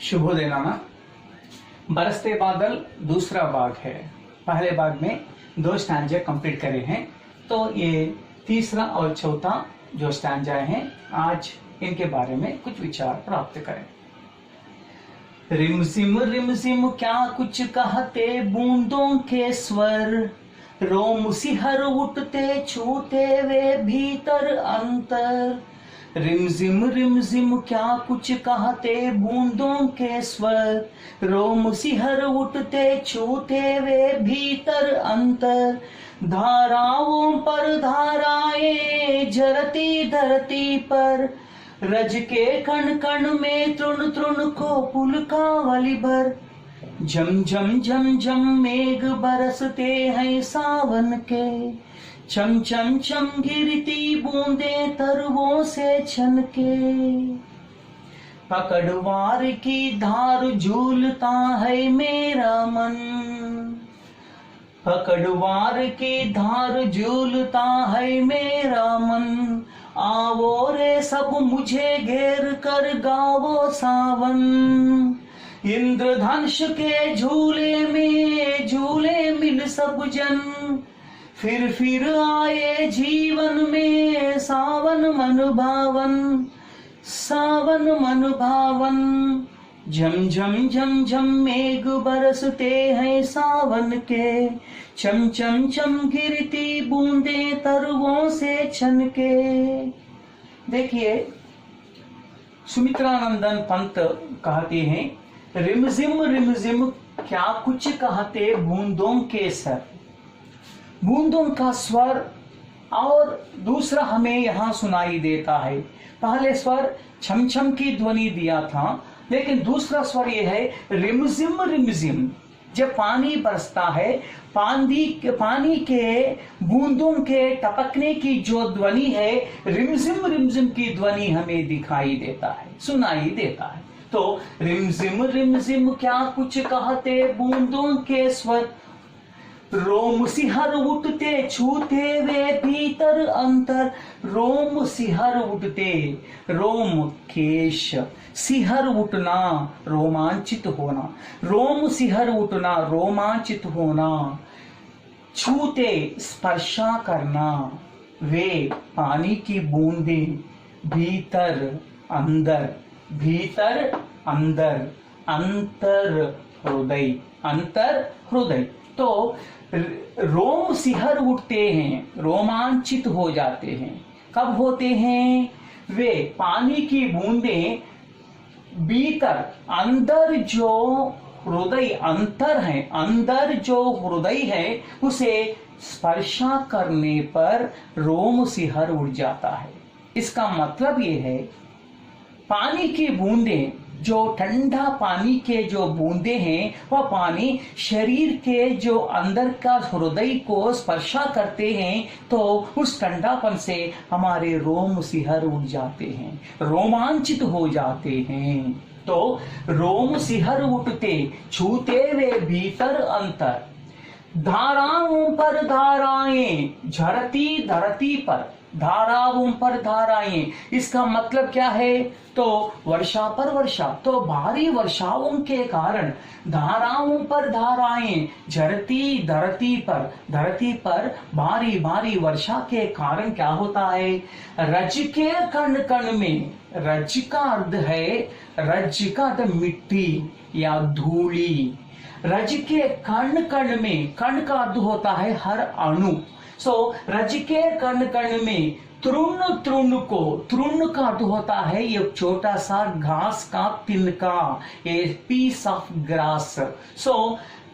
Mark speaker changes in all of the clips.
Speaker 1: शुभोदय नामा। बरसते बादल दूसरा भाग है। पहले भाग में 2 स्टैंजा कंप्लीट करे हैं, तो ये तीसरा और चौथा जो स्टैंजा हैं, आज इनके बारे में कुछ विचार प्राप्त करें। रिमझिम क्या कुछ कहते बूंदों के स्वर, रोम सिहर उठते छूते वे भीतर अंतर। रिमझिम क्या कुछ कहते बूंदों के स्वर, रोम सिहर उठते छूते वे भीतर अंतर। धाराओं पर धाराएं झरती धरती पर, रज के कण कण में तृण तृण को पुलकावली भर। झम झम झम झम मेघ बरसते हैं सावन के, चम चम चम गिरती बूंदे तरवों से छनके। पकड़वार की धार झूलता है मेरा मन, पकड़वार की धार झूलता है मेरा मन। आवो रे सब मुझे घेर कर गावो सावन, इंद्रधनुष के झूले में झूले मिल सब जन। फिर आए जीवन में सावन मन भावन, सावन मन भावन। झम झम झम झम मेघ बरसते हैं सावन के, चम चम चम गिरती बूंदे तरवों से छनके। देखिए, सुमित्रानंदन पंत कहते हैं, रिमझिम क्या कुछ कहते बूंदों के स्वर, बूंदों का स्वर। और दूसरा हमें यहाँ सुनाई देता है। पहले स्वर छम छम की ध्वनि दिया था, लेकिन दूसरा स्वर ये है रिमझिम। जब पानी बरसता है, पानी के बूंदों के टपकने की जो ध्वनि है, रिमझिम की ध्वनि हमें दिखाई देता है, सुनाई देता है। तो रिमझिम क्या कुछ कहते बूंदों के स्वर, रोम सिहर उठते छूते वे भीतर अंतर। रोम सिहर उठते, रोम केश, सिहर उठना रोमांचित होना, रोम सिहर उठना रोमांचित होना। छूते स्पर्शा करना, वे पानी की बूंदे भीतर अंदर, भीतर अंदर, अंतर हृदय, अंतर हृदय। तो रोम सिहर उठते हैं, रोमांचित हो जाते हैं। कब होते हैं? वे पानी की बूंदें भीतर, अंदर जो हृदय अंतर है, अंदर जो हृदय है, उसे स्पर्शा करने पर रोम सिहर उठ जाता है। इसका मतलब ये है, पानी की बूंदें, जो ठंडा पानी के जो बूंदे हैं, वह पानी शरीर के जो अंदर का हृदय को स्पर्शा करते हैं, तो उस ठंडापन से हमारे रोम सिहर उठ जाते हैं, रोमांचित हो जाते हैं। तो रोम सिहर उठते छूते वे भीतर अंतर। धाराओं पर धाराएं झरती धरती पर, धाराओं पर धाराएं, इसका मतलब क्या है? तो वर्षा पर वर्षा, तो भारी वर्षाओं के कारण धाराओं पर धाराएं झरती धरती पर, धरती पर भारी भारी वर्षा के कारण क्या होता है? रज के कण कण में, रज का अर्थ है, रज का अर्थ मिट्टी या धूली। रज के कण कण में, कण का अर्थ होता है हर अणु। रज के कण कण में तृण तृण को, तृण का अर्थ होता है ये छोटा सा घास का तिनका, ये पीस ऑफ ग्रास।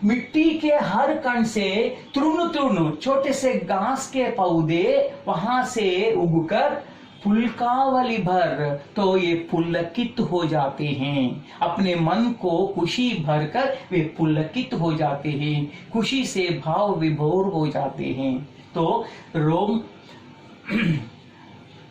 Speaker 1: मिट्टी के हर कण से तृण तृण, छोटे से घास के पौधे वहां से उगकर पुलकावली भर, तो ये पुलकित हो जाते हैं। अपने मन को खुशी भरकर वे पुलकित हो जाते हैं, खुशी से भाव विभोर हो जाते हैं। तो रोम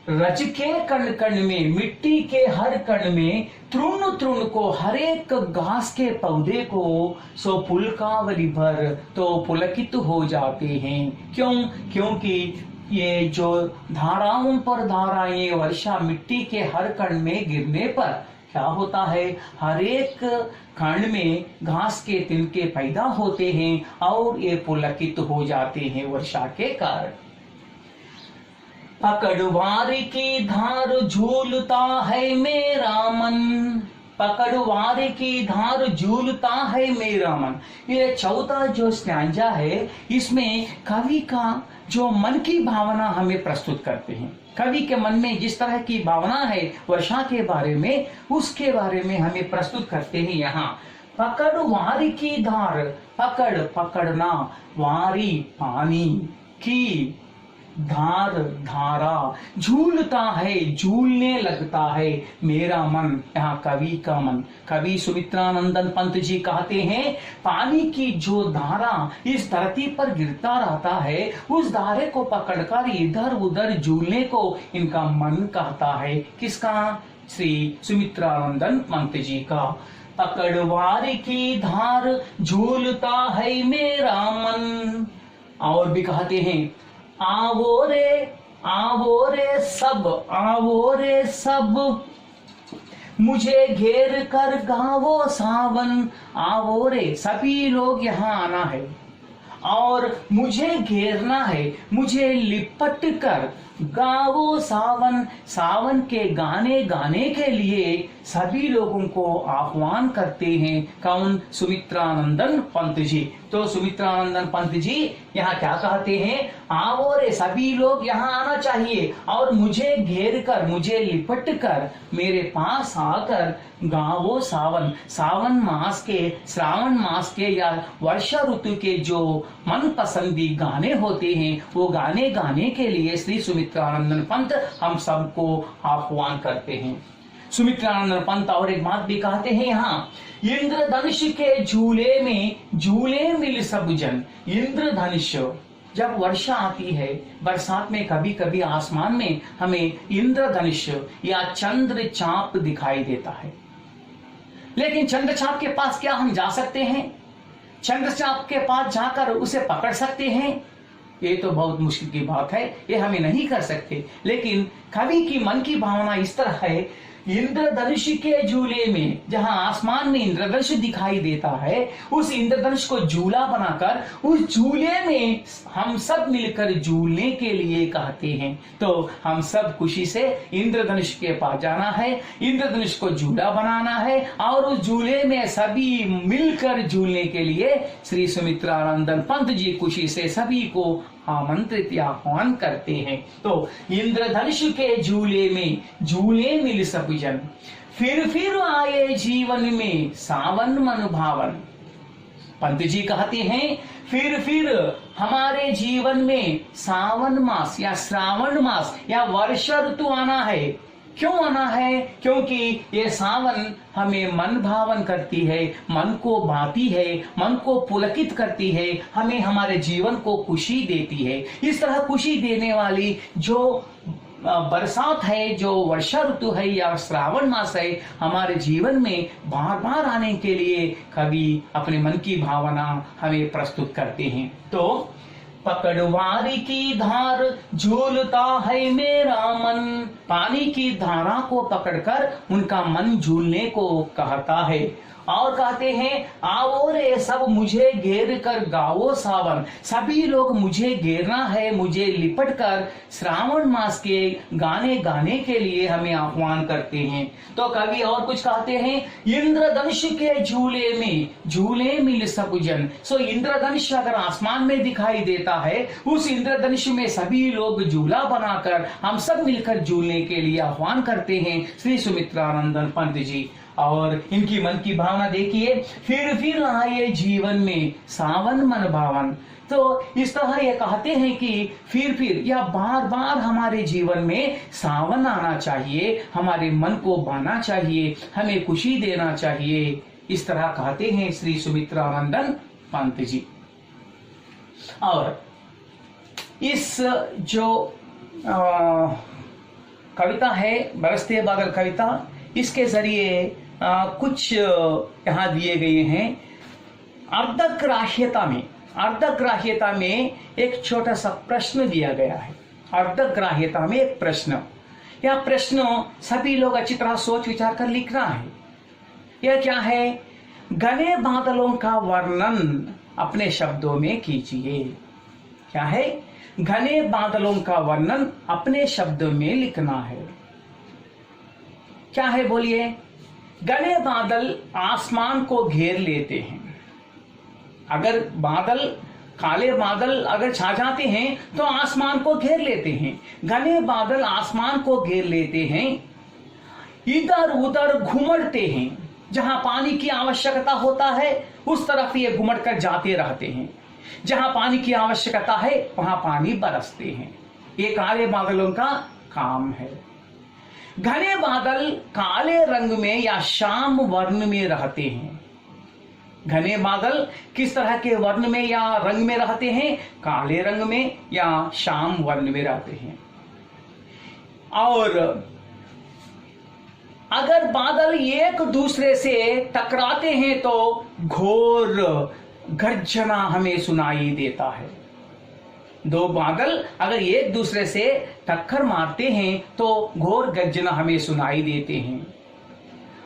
Speaker 1: रज के कण कण में, मिट्टी के हर कण में तृण तृण को, हर एक घास के पौधे को सो पुलकावली भर, तो पुलकित हो जाते हैं। क्यों? क्योंकि ये जो धाराओं पर धाराएं वर्षा मिट्टी के हर कण में गिरने पर क्या होता है, हर एक खंड में घास के तिनके पैदा होते हैं और ये पुलकित हो जाते हैं वर्षा के कारण। पकड़वार की धार झूलता है मेरा मन, पकड़वार की धार झूलता है मेरा मन। ये चौथा जो स्टैंजा है, इसमें कवि का जो मन की भावना हमें प्रस्तुत करते हैं। कवि के मन में जिस तरह की भावना है वर्षा के बारे में, उसके बारे में हमें प्रस्तुत करते हैं। यहाँ पकड़ वारी की धार, पकड़ पकड़ना, वारी पानी की, धार धारा, झूलता है झूलने लगता है मेरा मन। यहाँ कवि का मन, कवि सुमित्रानंदन पंत जी कहते हैं पानी की जो धारा इस धरती पर गिरता रहता है, उस धारे को पकड़कर इधर उधर झूलने को इनका मन कहता है। किसका? श्री सुमित्रानंदन पंत जी का। पकड़वार की धार झूलता है मेरा मन। और भी कहते हैं आवो रे सब, आवो रे सब, मुझे घेर कर गावो सावन। आवो रे, सभी लोग यहाँ आना है और मुझे घेरना है, मुझे लिपट कर गावो सावन। सावन के गाने गाने के लिए सभी लोगों को आह्वान करते हैं। कौन? सुमित्रानंदन पंत जी। तो सुमित्रानंदन पंत जी यहाँ क्या कहते हैं? आओ रे, सभी लोग यहाँ आना चाहिए और मुझे घेर कर, मुझे लिपट कर, मेरे पास आकर गावो सावन। सावन मास के, श्रावण मास के या वर्षा ऋतु के जो मन पसंदी गाने होते हैं, वो गाने गाने के लिए श्री सुमित्रानंदन पंत हम सबको आह्वान करते हैं। सुमित्रानंदन पंत और एक बात भी कहते हैं यहाँ, इंद्रधनुष के झूले में झूले मिल सब जन। इंद्रधनुष, जब वर्षा आती है, बरसात में कभी कभी आसमान में हमें इंद्रधनुष या चंद्र चाप दिखाई देता है, लेकिन चंद्र चाप के पास क्या हम जा सकते हैं? चंद्र चाप के पास जाकर उसे पकड़ सकते हैं? ये तो बहुत मुश्किल की बात है, ये हमें नहीं कर सकते। लेकिन कवि की मन की भावना इस तरह है, इंद्रधनुष के झूले में, जहां आसमान में इंद्रधनुष दिखाई देता है, उस इंद्रधनुष को झूला बनाकर उस झूले में हम सब मिलकर झूलने के लिए कहते हैं। तो हम सब खुशी से इंद्रधनुष के पास जाना है, इंद्रधनुष को झूला बनाना है और उस झूले में सभी मिलकर झूलने के लिए श्री सुमित्रानंदन पंत जी खुशी से सभी को आमंत्रित या आह्वान करते हैं। तो इंद्रधनुष के झूले में झूले मिल सब जन, फिर आए जीवन में सावन मन भावन। पंत जी कहते हैं फिर हमारे जीवन में सावन मास या श्रावण मास या वर्षा ऋतु आना है। क्यों आना है? क्योंकि ये सावन हमें मन भावन करती है, मन को भाती है, मन को पुलकित करती है, हमें हमारे जीवन को खुशी देती है। इस तरह खुशी देने वाली जो बरसात है, जो वर्षा ऋतु है या श्रावण मास है, हमारे जीवन में बार बार आने के लिए कवि अपने मन की भावना हमें प्रस्तुत करते हैं। तो पकड़वारी की धार झूलता है मेरा मन, पानी की धारा को पकड़कर उनका मन झूलने को कहता है। और कहते हैं आओ रे सब, मुझे घेर कर गाओ सावन। सभी लोग मुझे घेरना है, मुझे लिपट कर श्रावण मास के गाने गाने के लिए हमें आह्वान करते हैं। तो कवि और कुछ कहते हैं, इंद्रधनुष के झूले में झूले मिल सब जन। सो इंद्रधनुष अगर आसमान में दिखाई देता है, उस इंद्रधनुष में सभी लोग झूला बनाकर हम सब मिलकर झूलने के लिए आह्वान करते हैं श्री सुमित्रानंदन पंत जी। और इनकी मन की भावना देखिए, फिर आए जीवन में सावन मन भावन। तो इस तरह ये कहते हैं कि फिर या बार बार हमारे जीवन में सावन आना चाहिए, हमारे मन को भाना चाहिए, हमें खुशी देना चाहिए। इस तरह कहते हैं श्री सुमित्रानंदन पंत जी। और इस जो कविता है बरसते बादल कविता, इसके जरिए कुछ यहाँ दिए गए हैं। अर्धग्राह्यता में एक छोटा सा प्रश्न दिया गया है। अर्धग्राह्यता में एक प्रश्न, यह प्रश्न सभी लोग अच्छी तरह सोच विचार कर लिखना है। यह क्या है? घने बादलों का वर्णन अपने शब्दों में कीजिए। क्या है? घने बादलों का वर्णन अपने शब्दों में लिखना है। क्या है बोलिए? घने बादल आसमान को घेर लेते हैं। अगर बादल, काले बादल अगर छा जाते हैं तो आसमान को घेर लेते हैं। घने बादल आसमान को घेर लेते हैं, इधर उधर घुमड़ते हैं। जहां पानी की आवश्यकता होता है उस तरफ ये घुमड़ कर जाते रहते हैं। जहां पानी की आवश्यकता है वहां पानी बरसते हैं। ये काले बादलों का काम है। घने बादल काले रंग में या श्याम वर्ण में रहते हैं। घने बादल किस तरह के वर्ण में या रंग में रहते हैं? काले रंग में या श्याम वर्ण में रहते हैं। और अगर बादल एक दूसरे से टकराते हैं तो घोर गर्जना हमें सुनाई देता है। दो बादल अगर एक दूसरे से टक्कर मारते हैं तो घोर गर्जना हमें सुनाई देते हैं।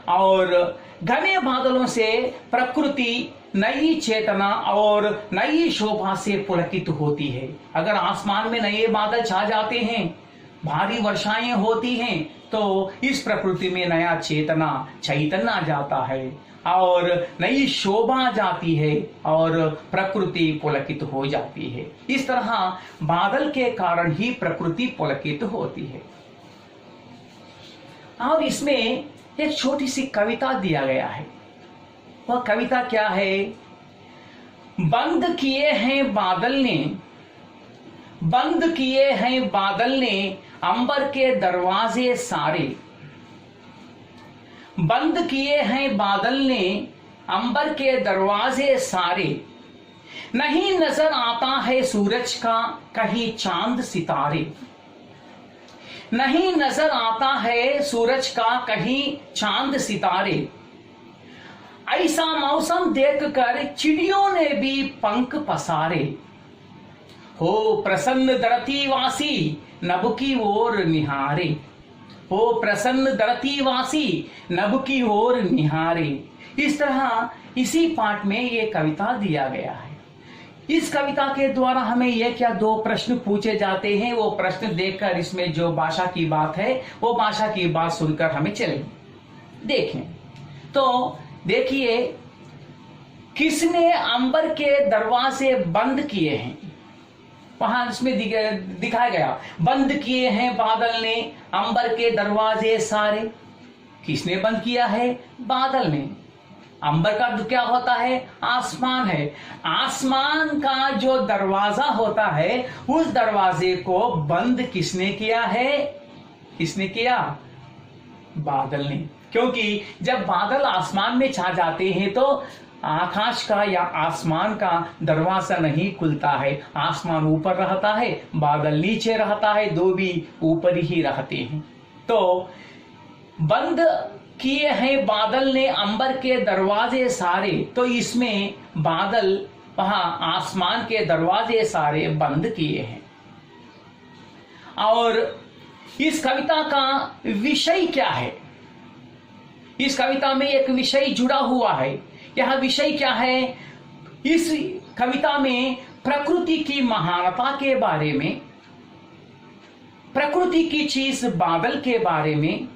Speaker 1: और घने बादलों से प्रकृति नई चेतना और नई शोभा से पुलकित होती है। अगर आसमान में नए बादल छा जाते हैं, भारी वर्षाएं होती हैं, तो इस प्रकृति में नया चैतन्य आ जाता है और नई शोभा आ जाती है और प्रकृति पुलकित हो जाती है। इस तरह बादल के कारण ही प्रकृति पुलकित होती है। और इसमें एक छोटी सी कविता दिया गया है। वह कविता क्या है? बंद किए हैं बादल ने, बंद किए हैं बादल ने अंबर के दरवाजे सारे। बंद किए हैं बादल ने अंबर के दरवाजे सारे। नहीं नजर आता है सूरज का कहीं चांद सितारे। नहीं नजर आता है सूरज का कहीं चांद सितारे। ऐसा मौसम देखकर चिड़ियों ने भी पंख पसारे। हो प्रसन्न धरतीवासी नभ की ओर निहारे। हो प्रसन्न धरतीवासी नभ की ओर निहारे। इस तरह इसी पाठ में ये कविता दिया गया है। इस कविता के द्वारा हमें यह क्या दो प्रश्न पूछे जाते हैं, वो प्रश्न देखकर इसमें जो भाषा की बात है वो भाषा की बात सुनकर हमें चले देखें। तो देखिए, किसने अंबर के दरवाजे बंद किए हैं? वहां इसमें दिखाया गया, बंद किए हैं बादल ने अंबर के दरवाजे सारे। किसने बंद किया है? बादल ने। अंबर का क्या होता है? आसमान है। आसमान का जो दरवाजा होता है उस दरवाजे को बंद किसने किया है? किसने किया? बादल ने। क्योंकि जब बादल आसमान में छा जाते हैं तो आकाश का या आसमान का दरवाजा नहीं खुलता है। आसमान ऊपर रहता है, बादल नीचे रहता है, दो भी ऊपर ही रहते हैं। तो बंद किए हैं बादल ने अंबर के दरवाजे सारे, तो इसमें बादल वहां आसमान के दरवाजे सारे बंद किए हैं। और इस कविता का विषय क्या है? इस कविता में एक विषय जुड़ा हुआ है। यह विषय क्या है? इस कविता में प्रकृति की महानता के बारे में, प्रकृति की चीज बादल के बारे में,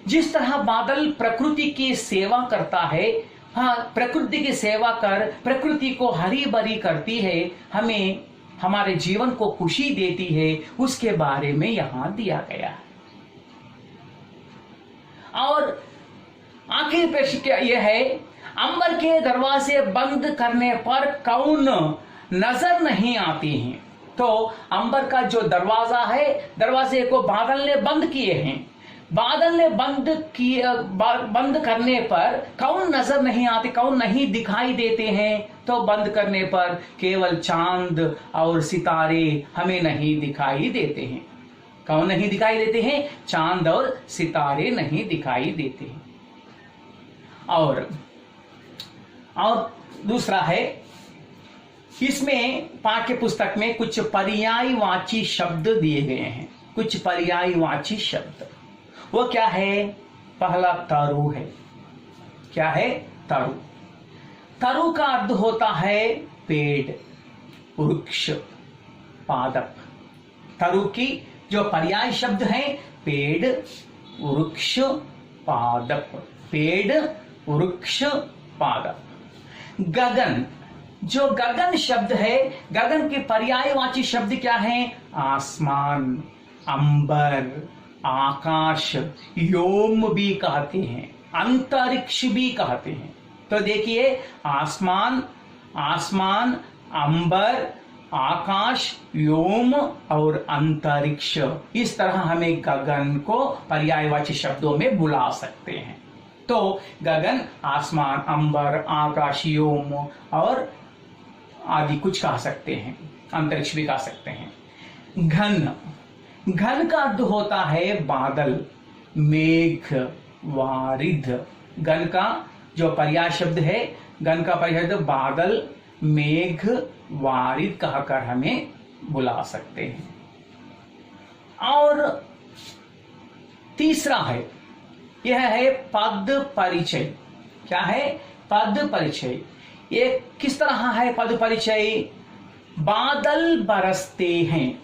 Speaker 1: जिस तरह बादल प्रकृति की सेवा करता है, हाँ, प्रकृति की सेवा कर प्रकृति को हरी भरी करती है, हमें हमारे जीवन को खुशी देती है, उसके बारे में यहां दिया गया है। और आखिरी प्रश्न क्या यह है, अंबर के दरवाजे बंद करने पर कौन नजर नहीं आती हैं? तो अंबर का जो दरवाजा है, दरवाजे को बादल ने बंद किए हैं। बादल ने बंद करने पर कौन नजर नहीं आते, कौन नहीं दिखाई देते हैं? तो बंद करने पर केवल चांद और सितारे हमें नहीं दिखाई देते हैं। कौन नहीं दिखाई देते हैं? चांद और सितारे नहीं दिखाई देते हैं। और दूसरा है, इसमें पाठ्य पुस्तक में कुछ पर्यायवाची शब्द दिए गए हैं। कुछ पर्यायवाची शब्द वो क्या है? पहला तरु है। क्या है? तरु। तरु का अर्थ होता है पेड़, वृक्ष, पादप। तरु की जो पर्याय शब्द है पेड़, वृक्ष, पादप। पेड़, वृक्ष, पादप। गगन, जो गगन शब्द है, गगन के पर्यायवाची शब्द क्या है? आसमान, अंबर, आकाश, व्योम भी कहते हैं, अंतरिक्ष भी कहते हैं। तो देखिए, आसमान, आसमान, अंबर, आकाश, व्योम और अंतरिक्ष, इस तरह हमें गगन को पर्यायवाची शब्दों में बुला सकते हैं। तो गगन, आसमान, अंबर, आकाश, व्योम और आदि कुछ कह सकते हैं, अंतरिक्ष भी कह सकते हैं। घन, घन का अर्थ होता है बादल, मेघ, वारिध। घन का जो पर्याय शब्द है, घन का पर्याय शब्द बादल, मेघ, वारिध कहकर हमें बुला सकते हैं। और तीसरा है, यह है पद परिचय। क्या है? पद परिचय। ये किस तरह है पद परिचय? बादल बरसते हैं,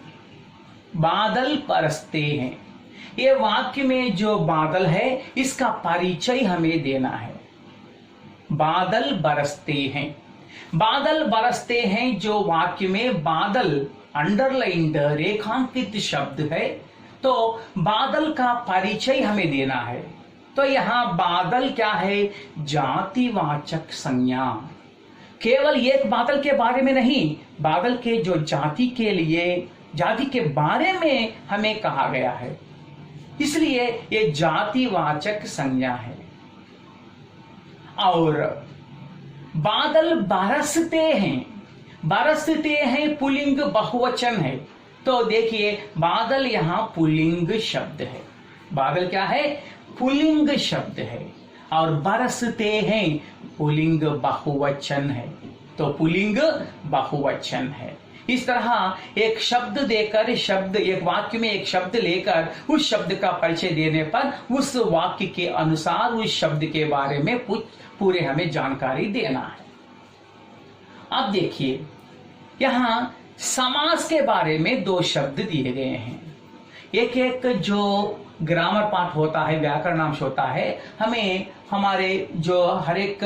Speaker 1: बादल बरसते हैं। ये वाक्य में जो बादल है इसका परिचय हमें देना है। बादल बरसते हैं, बादल बरसते हैं जो वाक्य में बादल अंडरलाइंड रेखांकित शब्द है, तो बादल का परिचय हमें देना है। तो यहां बादल क्या है? जातिवाचक संज्ञा। केवल एक बादल के बारे में नहीं, बादल के जो जाति के लिए, जाति के बारे में हमें कहा गया है, इसलिए ये जातिवाचक संज्ञा है। और बादल बरसते हैं, बरसते हैं पुल्लिंग बहुवचन है। तो देखिए, बादल यहां पुल्लिंग शब्द है। बादल क्या है? पुल्लिंग शब्द है। और बरसते हैं पुल्लिंग बहुवचन है। तो पुल्लिंग बहुवचन है। इस तरह एक शब्द देकर, शब्द एक वाक्य में एक शब्द लेकर उस शब्द का परिचय देने पर उस वाक्य के अनुसार उस शब्द के बारे में पूरे हमें जानकारी देना है। अब देखिए, यहां समास के बारे में दो शब्द दिए गए हैं। एक एक जो ग्रामर पार्ट होता है, व्याकरणांश होता है, हमें हमारे जो हर एक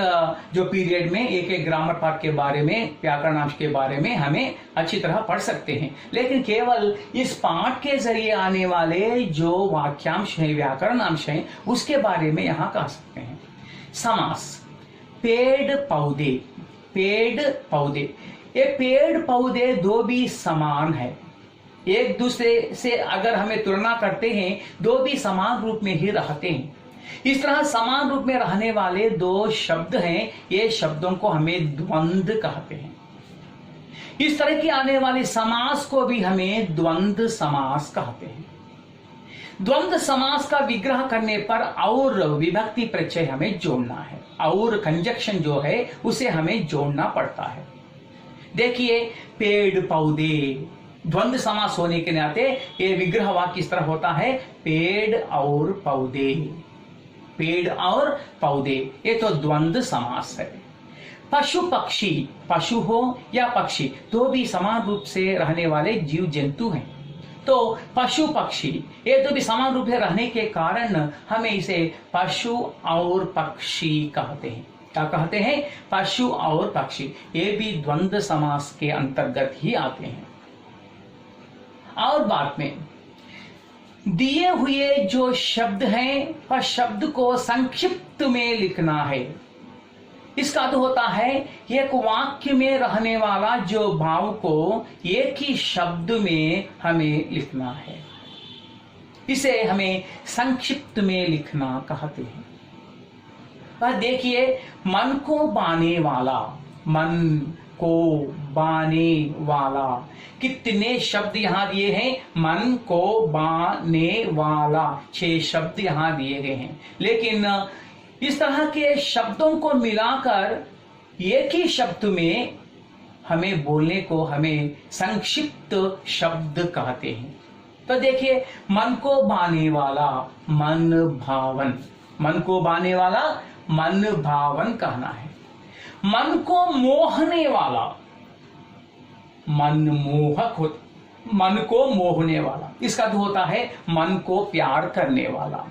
Speaker 1: जो पीरियड में एक एक ग्रामर पार्ट के बारे में, व्याकरणांश के बारे में हमें अच्छी तरह पढ़ सकते हैं। लेकिन केवल इस पाठ के जरिए आने वाले जो वाक्यांश हैं, व्याकरणांश हैं, उसके बारे में यहां कह सकते हैं। समास, पेड़ पौधे, पेड़ पौधे। ये पेड़ पौधे दो भी समान है, एक दूसरे से अगर हमें तुलना करते हैं, दो भी समान रूप में ही रहते हैं। इस तरह समान रूप में रहने वाले दो शब्द हैं, ये शब्दों को हमें द्वंद्व कहते हैं। इस तरह की आने वाले समास को भी हमें द्वंद्व समास कहते हैं। द्वंद्व समास का विग्रह करने पर और विभक्ति प्रत्यय हमें जोड़ना है, और कंजक्शन जो है उसे हमें जोड़ना पड़ता है। देखिए, पेड़ पौधे, द्वंद्व समास होने के नाते ये विग्रह वाक्य इस तरह होता है, पेड़ और पौधे, पेड़ और पौधे। ये तो द्वंद्व समास है। पशु पक्षी, पशु हो या पक्षी, तो भी समान रूप से रहने वाले जीव जंतु हैं। तो पशु पक्षी ये तो भी समान रूप से रहने के कारण हमें इसे पशु और पक्षी कहते हैं। क्या कहते हैं? पशु और पक्षी। ये भी द्वंद्व समास के अंतर्गत ही आते हैं। और बाद में दिए हुए जो शब्द हैं, वह शब्द को संक्षिप्त में लिखना है। इसका अर्थ होता है एक वाक्य में रहने वाला जो भाव को एक ही शब्द में हमें लिखना है, इसे हमें संक्षिप्त में लिखना कहते हैं। पर देखिए, मन को बाने वाला, मन को बाने वाला, कितने शब्द यहां दिए हैं? मन को बाने वाला 6 शब्द यहां दिए गए हैं। लेकिन इस तरह के शब्दों को मिलाकर एक ही शब्द में हमें बोलने को हमें संक्षिप्त शब्द कहते हैं। तो देखिए, मन को भाने वाला मन भावन, मन को भाने वाला मन भावन कहना है। मन को मोहने वाला मन मोहक हो, मन को मोहने वाला, इसका अर्थ होता है मन को प्यार करने वाला,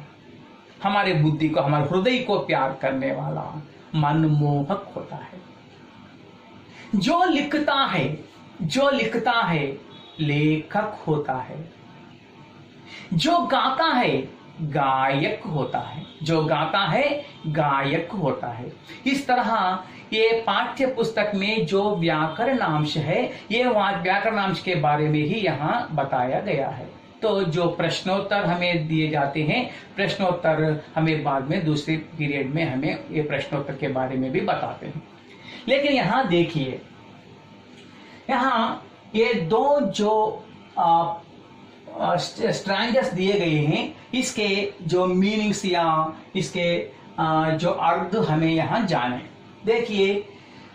Speaker 1: हमारे बुद्धि को, हमारे हृदय को प्यार करने वाला मन मोहक होता है। जो लिखता है लेखक होता है। जो गाता है गायक होता है। जो गाता है गायक होता है। इस तरह ये पाठ्य पुस्तक में जो व्याकरणांश है, ये व्याकरणांश के बारे में ही यहाँ बताया गया है। तो जो प्रश्नोत्तर हमें दिए जाते हैं, प्रश्नोत्तर हमें बाद में दूसरे पीरियड में हमें ये प्रश्नोत्तर के बारे में भी बताते हैं। लेकिन यहाँ देखिए, यहाँ ये दो जो स्ट्रैंजर्स दिए गए हैं, इसके जो मीनिंग्स या इसके जो अर्थ हमें यहाँ जाने। देखिए,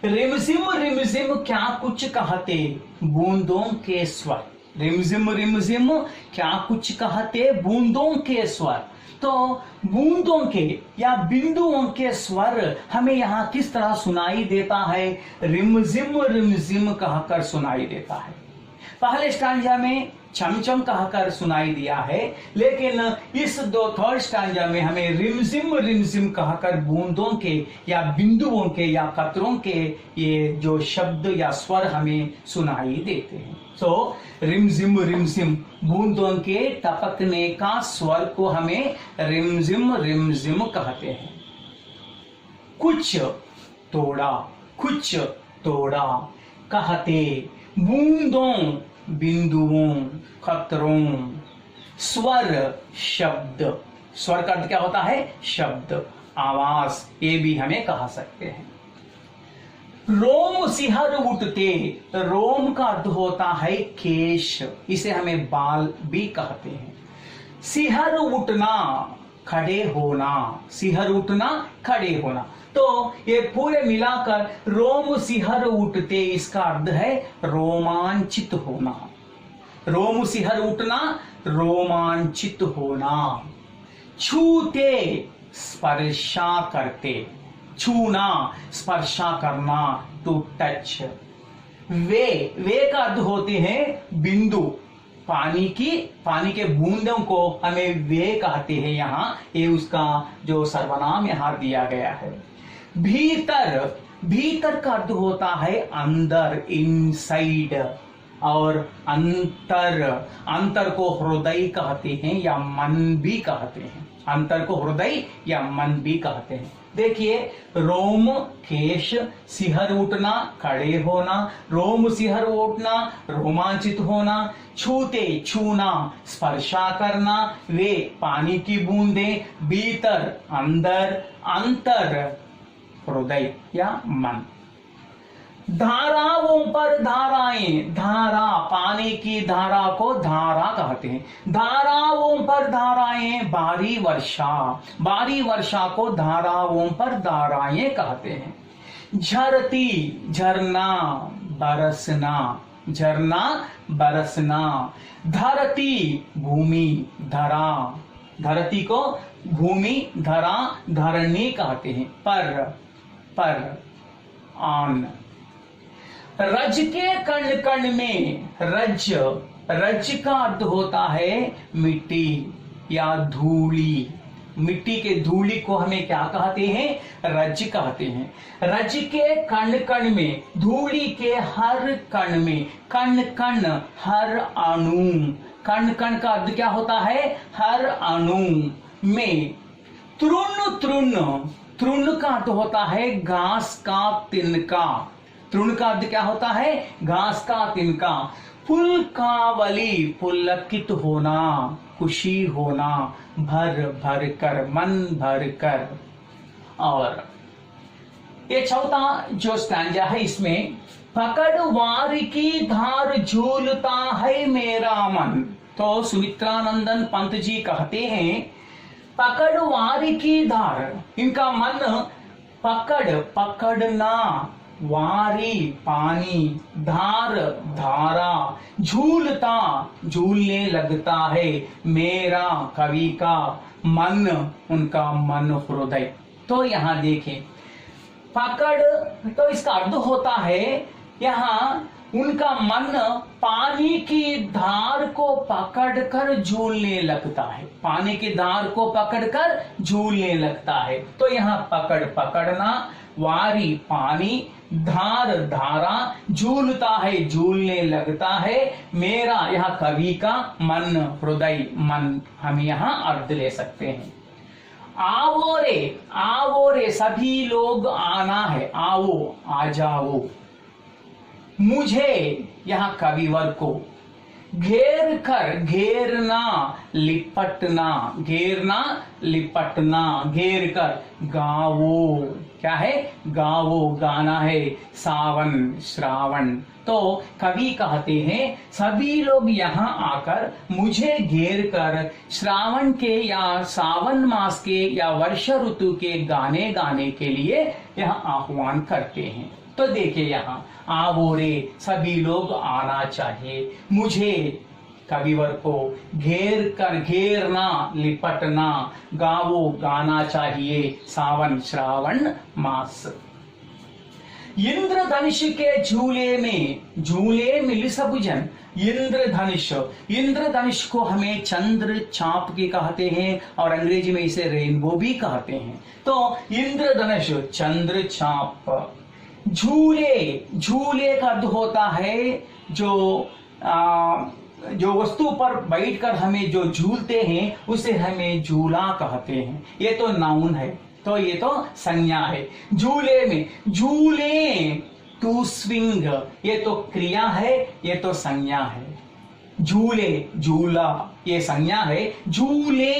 Speaker 1: रिमझिम रिमझिम क्या कुछ कहते बूंदों के स्वर। रिमझिम रिमझिम क्या कुछ कहते बूंदों के स्वर। तो बूंदों के या बिंदुओं के स्वर हमें यहाँ किस तरह सुनाई देता है? रिमझिम रिमझिम कहकर सुनाई देता है। पहले स्टांजा में चमचम कहकर सुनाई दिया है, लेकिन इस थर्ड स्टांजा में हमें रिमझिम रिमझिम कहकर बूंदों के या बिंदुओं के या कतरों के ये जो शब्द या स्वर हमें सुनाई देते हैं। तो रिमझिम रिमझिम बूंदों के टपकने का स्वर को हमें रिमझिम रिमझिम कहते हैं। कुछ तोड़ा कहते बूंदों बिंदुओं कतरों। स्वर शब्द, स्वर का अर्थ क्या होता है? शब्द, आवाज, ये भी हमें कहा सकते हैं। रोम सिहर उठते, रोम का अर्थ होता है केश, इसे हमें बाल भी कहते हैं। सिहर उठना खड़े होना, सिहर उठना खड़े होना। तो ये पूरे मिलाकर रोम सिहर उठते, इसका अर्थ है रोमांचित होना। रोम सिहर उठना रोमांचित होना। छूते स्पर्शा करते, छूना स्पर्शा करना, टू टच। वे का अर्थ होते हैं बिंदु, पानी के बूंदों को हमें वे कहते हैं। यहाँ ये उसका जो सर्वनाम यहाँ दिया गया है। भीतर का अर्थ होता है अंदर, इनसाइड। और अंतर को हृदय कहते हैं या मन भी कहते हैं। अंतर को हृदय या मन भी कहते हैं। देखिए, रोम केश, सिहर उठना खड़े होना, रोम सिहर उठना रोमांचित होना, छूते छूना स्पर्शा करना, वे पानी की बूंदें, भीतर अंदर, अंतर हृदय या मन। धाराओं पर धाराएं, धारा पानी की धारा को धारा कहते हैं। धाराओं पर धाराएं, बारी वर्षा को धाराओं पर धाराएं कहते हैं। झरती झरना बरसना। धरती भूमि, धरा, धरती को भूमि, धरा, धरणी कहते हैं। पर आन। रज के कण कण में, रज का अर्थ होता है मिट्टी या धूली। मिट्टी के धूली को हमें क्या कहते हैं? रज कहते हैं। रज के कण कण में, धूली के हर कण में, कण कण हर अणु। कण कण का अर्थ क्या होता है? हर अणु में। तृण का अर्थ होता है घास का तिनका। तृण का अर्थ क्या होता है? घास का तिनका। पुलकावली, पुलकित होना, खुशी होना, भर कर, मन भर कर। और ये चौथा जो स्टैंजा है, इसमें पकड़वार की धार झूलता है मेरा मन। तो सुमित्रानंदन पंत जी कहते हैं, पकड़वार की धार, इनका मन पकड़ना, वारी पानी, धार धारा, झूलता झूलने लगता है मेरा कवि का मन, उनका मन हृदय। तो यहां देखें पकड़, तो इसका अर्थ होता है यहाँ उनका मन पानी की धार को पकड़कर झूलने लगता है, पानी की धार को पकड़कर झूलने लगता है। तो यहाँ पकड़ पकड़ना, वारी पानी, धार धारा, झूलता है झूलने लगता है मेरा, यहाँ कवि का मन हृदय, मन हम यहाँ अर्थ ले सकते हैं। आओ रे, आओ रे सभी लोग आना है, आओ आ जाओ, मुझे यहाँ कविवर को घेर कर, घेरना लिपटना, घेरना लिपटना, घेर कर गावो, क्या है गावो, गाना है, सावन श्रावण। तो कवि कहते हैं सभी लोग यहाँ आकर मुझे घेर कर श्रावण के या सावन मास के या वर्षा ऋतु के गाने गाने के लिए यहाँ आह्वान करते हैं। तो देखिए यहाँ आवो रे सभी लोग आना चाहिए, मुझे कविवर को घेर कर, घेरना लिपटना, गावो गाना चाहिए, सावन श्रावण मास। इंद्रधनुष के झूले में, झूले मिल सब जन, इंद्रधनुष, इंद्रधनुष को हमें चंद्र चाप के कहते हैं और अंग्रेजी में इसे रेनबो भी कहते हैं। तो इंद्रधनुष चंद्र चाप, झूले, झूले का अर्थ होता है जो वस्तु पर बैठकर हमें जो झूलते हैं उसे हमें झूला कहते हैं। ये तो नाउन है, तो ये तो संज्ञा है। झूले में, झूले टू स्विंग, ये तो क्रिया है, ये तो संज्ञा है। झूले झूला ये संज्ञा है, झूले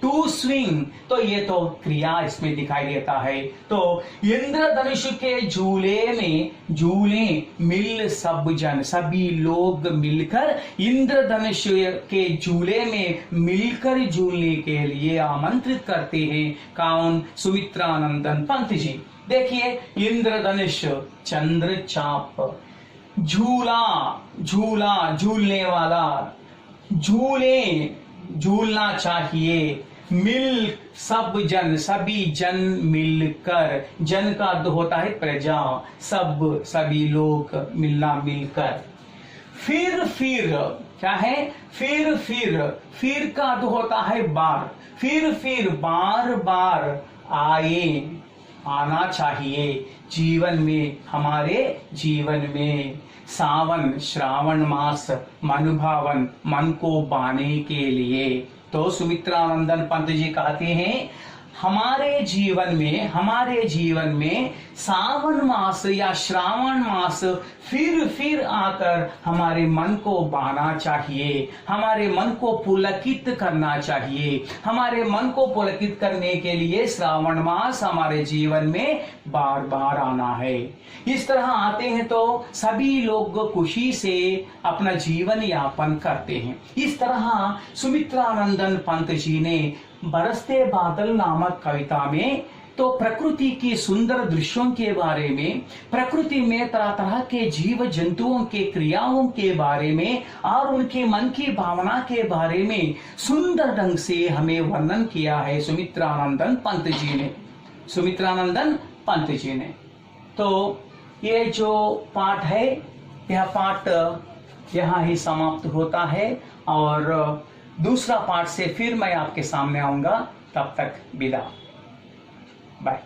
Speaker 1: टू स्विंग तो ये तो क्रिया इसमें दिखाई देता है। तो इंद्रधनुष के झूले में, झूले मिल सब जन, सभी लोग मिलकर इंद्रधनुष के झूले में मिलकर झूलने के लिए आमंत्रित करते हैं। कौन? सुमित्रानंदन पंत जी। देखिए इंद्रधनुष चंद्र चाप, झूला झूला झूलने वाला, झूले झूलना चाहिए, मिल सब जन, सभी जन मिलकर, जन का अर्थ होता है प्रजा, सब सभी लोग मिलना मिलकर। फिर क्या है? फिर का अर्थ होता है बार, फिर बार बार आए, आना चाहिए जीवन में, हमारे जीवन में। सावन श्रावण मास मनभावन, मन को बाने के लिए। तो सुमित्रानंदन पंत जी कहते हैं हमारे जीवन में सावन मास या श्रावण मास फिर आकर हमारे मन को बाना चाहिए, हमारे मन को पुलकित करना चाहिए। हमारे मन को पुलकित करने के लिए श्रावण मास हमारे जीवन में बार बार आना है। इस तरह आते हैं तो सभी लोग खुशी से अपना जीवन यापन करते हैं। इस तरह सुमित्रानंदन पंत जी ने बरसते बादल नामक कविता में तो प्रकृति की सुंदर दृश्यों के बारे में, प्रकृति में तरह तरह के जीव जंतुओं के क्रियाओं के बारे में और उनके मन की भावना के बारे में सुंदर ढंग से हमें वर्णन किया है सुमित्रानंदन पंत जी ने। तो ये जो पाठ है, यह पाठ यहाँ ही समाप्त होता है और दूसरा पाठ से फिर मैं आपके सामने आऊंगा। तब तक विदा, बाय।